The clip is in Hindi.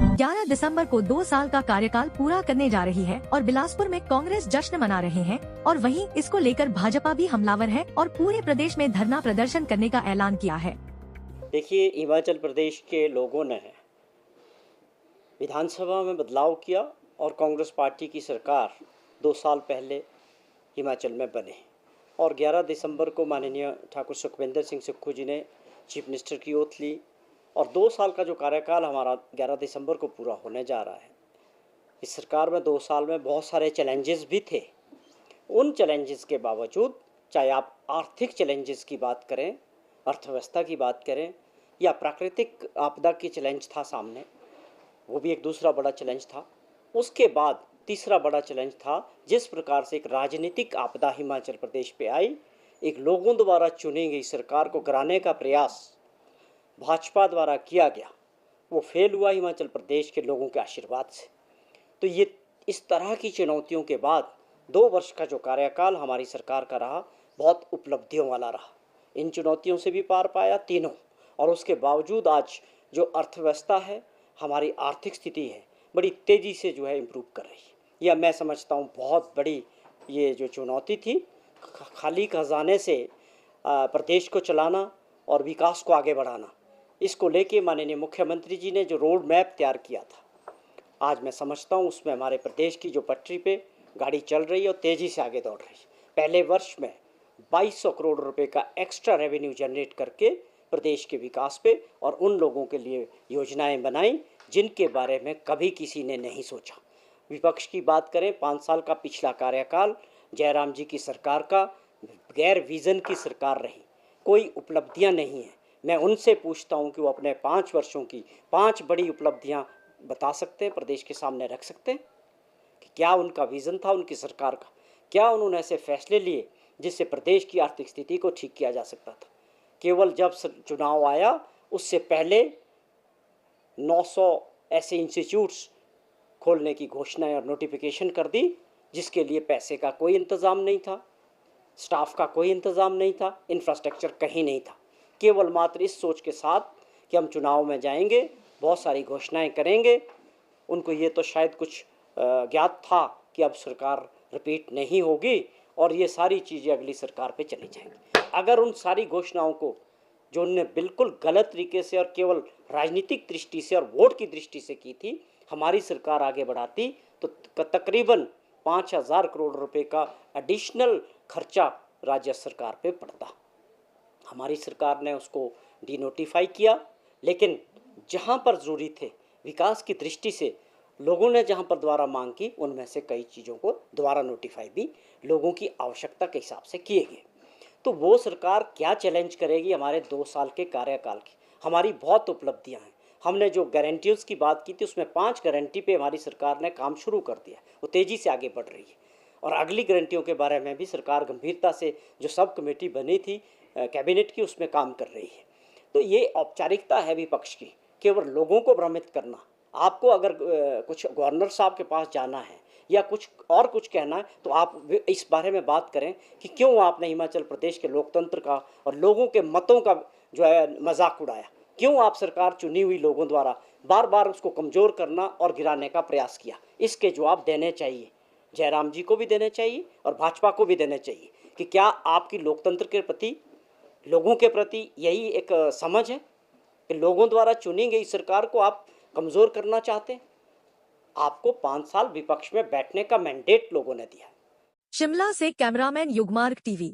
11 दिसंबर को 2 साल का कार्यकाल पूरा करने जा रही है और बिलासपुर में कांग्रेस जश्न मना रहे हैं और वहीं इसको लेकर भाजपा भी हमलावर है और पूरे प्रदेश में धरना प्रदर्शन करने का ऐलान किया है। देखिए, हिमाचल प्रदेश के लोगों ने विधानसभा में बदलाव किया और कांग्रेस पार्टी की सरकार 2 साल पहले हिमाचल में बने और 11 दिसंबर को माननीय ठाकुर सुखविंदर सिंह सुक्खू जी ने चीफ मिनिस्टर की ओथ ली और 2 साल का जो कार्यकाल हमारा 11 दिसंबर को पूरा होने जा रहा है। इस सरकार में 2 साल में बहुत सारे चैलेंजेस भी थे। उन चैलेंजेस के बावजूद, चाहे आप आर्थिक चैलेंजेस की बात करें, अर्थव्यवस्था की बात करें या प्राकृतिक आपदा की चैलेंज था सामने, वो भी एक दूसरा बड़ा चैलेंज था। उसके बाद तीसरा बड़ा चैलेंज था, जिस प्रकार से एक राजनीतिक आपदा हिमाचल प्रदेश पे आई, एक लोगों द्वारा चुनी गई सरकार को गिराने का प्रयास भाजपा द्वारा किया गया, वो फेल हुआ हिमाचल प्रदेश के लोगों के आशीर्वाद से। तो ये इस तरह की चुनौतियों के बाद 2 वर्ष का जो कार्यकाल हमारी सरकार का रहा, बहुत उपलब्धियों वाला रहा। इन चुनौतियों से भी पार पाया तीनों, और उसके बावजूद आज जो अर्थव्यवस्था है, हमारी आर्थिक स्थिति है, बड़ी तेज़ी से जो है इम्प्रूव कर रही है। यह मैं समझता हूँ बहुत बड़ी ये जो चुनौती थी, खाली खजाने से प्रदेश को चलाना और विकास को आगे बढ़ाना, इसको लेके माननीय मुख्यमंत्री जी ने जो रोड मैप तैयार किया था, आज मैं समझता हूँ उसमें हमारे प्रदेश की जो पटरी पे गाड़ी चल रही है और तेज़ी से आगे दौड़ रही है। पहले वर्ष में 2200 करोड़ रुपए का एक्स्ट्रा रेवेन्यू जनरेट करके प्रदेश के विकास पे और उन लोगों के लिए योजनाएं बनाई जिनके बारे में कभी किसी ने नहीं सोचा। विपक्ष की बात करें, 5 साल का पिछला कार्यकाल जयराम जी की सरकार का गैर विज़न की सरकार रही, कोई उपलब्धियां नहीं हैं। मैं उनसे पूछता हूं कि वो अपने 5 वर्षों की 5 बड़ी उपलब्धियां बता सकते हैं, प्रदेश के सामने रख सकते हैं कि क्या उनका विज़न था उनकी सरकार का, क्या उन्होंने ऐसे फैसले लिए जिससे प्रदेश की आर्थिक स्थिति को ठीक किया जा सकता था। केवल जब चुनाव आया उससे पहले 900 ऐसे इंस्टीट्यूट्स खोलने की घोषणाएं और नोटिफिकेशन कर दी, जिसके लिए पैसे का कोई इंतज़ाम नहीं था, स्टाफ का कोई इंतज़ाम नहीं था, इंफ्रास्ट्रक्चर कहीं नहीं था। केवल मात्र इस सोच के साथ कि हम चुनाव में जाएंगे, बहुत सारी घोषणाएं करेंगे। उनको ये तो शायद कुछ ज्ञात था कि अब सरकार रिपीट नहीं होगी और ये सारी चीज़ें अगली सरकार पे चली जाएंगी। अगर उन सारी घोषणाओं को जो उनने बिल्कुल गलत तरीके से और केवल राजनीतिक दृष्टि से और वोट की दृष्टि से की थी, हमारी सरकार आगे बढ़ाती तो तकरीबन 5000 करोड़ रुपए का एडिशनल खर्चा राज्य सरकार पे पड़ता। हमारी सरकार ने उसको डिनोटिफाई किया, लेकिन जहाँ पर ज़रूरी थे विकास की दृष्टि से लोगों ने जहाँ पर दोबारा मांग की, उनमें से कई चीज़ों को दोबारा नोटिफाई भी लोगों की आवश्यकता के हिसाब से किए गए। तो वो सरकार क्या चैलेंज करेगी हमारे 2 साल के कार्यकाल की। हमारी बहुत उपलब्धियां हैं। हमने जो गारंटीज़ की बात की थी उसमें 5 गारंटी पे हमारी सरकार ने काम शुरू कर दिया, वो तेज़ी से आगे बढ़ रही है और अगली गारंटियों के बारे में भी सरकार गंभीरता से जो सब कमेटी बनी थी कैबिनेट की, उसमें काम कर रही है। तो ये औपचारिकता है विपक्ष की, केवल लोगों को भ्रमित करना। आपको अगर कुछ गवर्नर साहब के पास जाना है या कुछ कहना है तो आप इस बारे में बात करें कि क्यों आपने हिमाचल प्रदेश के लोकतंत्र का और लोगों के मतों का जो है मजाक उड़ाया, क्यों आप सरकार चुनी हुई लोगों द्वारा बार बार उसको कमज़ोर करना और गिराने का प्रयास किया। इसके जवाब देने चाहिए, जयराम जी को भी देने चाहिए और भाजपा को भी देने चाहिए कि क्या आपकी लोकतंत्र के प्रति, लोगों के प्रति यही एक समझ है कि लोगों द्वारा चुनी गई सरकार को आप कमज़ोर करना चाहते हैं। आपको 5 साल विपक्ष में बैठने का मैंडेट लोगों ने दिया। शिमला से कैमरामैन युगमार्ग टीवी।